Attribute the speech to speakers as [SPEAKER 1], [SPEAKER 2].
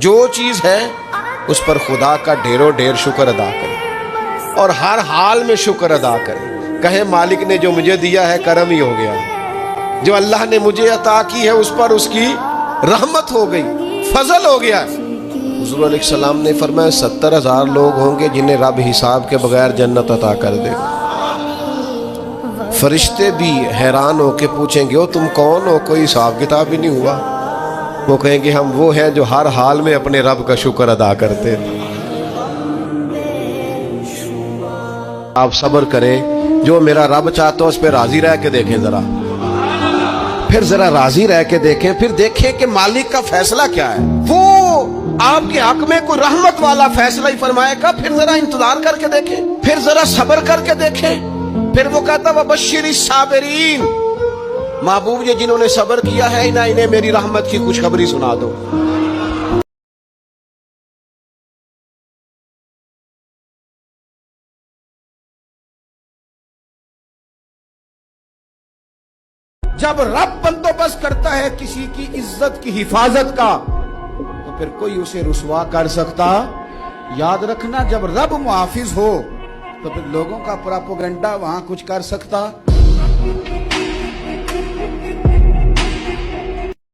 [SPEAKER 1] جو چیز ہے اس پر خدا کا ڈھیروں ڈھیر شکر ادا کریں اور ہر حال میں شکر ادا کریں. کہیں مالک نے جو مجھے دیا ہے کرم ہی ہو گیا, جو اللہ نے مجھے عطا کی ہے اس پر اس کی رحمت ہو گئی, فضل ہو گیا. حضور علیہ السلام نے فرمایا 70,000 لوگ ہوں گے جنہیں رب حساب کے بغیر جنت عطا کر دے گا. فرشتے بھی حیران ہو کے پوچھیں گے, او تم کون ہو, کوئی حساب کتاب ہی نہیں ہوا. وہ کہیں گے ہم وہ ہیں جو ہر حال میں اپنے رب کا شکر ادا کرتے ہیں. آپ صبر کریں, جو میرا رب چاہتا ہو اس پہ راضی رہ کے دیکھیں, پھر ذرا راضی رہ کے دیکھیں, پھر دیکھیں کہ مالک کا فیصلہ کیا ہے. وہ آپ کے حق میں کوئی رحمت والا فیصلہ ہی فرمائے گا, پھر ذرا انتظار کر کے دیکھیں, پھر ذرا صبر کر کے دیکھیں. پھر وہ کہتا وبشر الصابرین, محبوب یہ جنہوں نے صبر کیا ہے انہیں میری رحمت کی خوشخبری سنا دو. جب رب بندوبست کرتا ہے کسی کی عزت کی حفاظت کا تو پھر کوئی اسے رسوا کر سکتا. یاد رکھنا, جب رب محافظ ہو تو پھر لوگوں کا پراپوگنڈا وہاں کچھ کر سکتا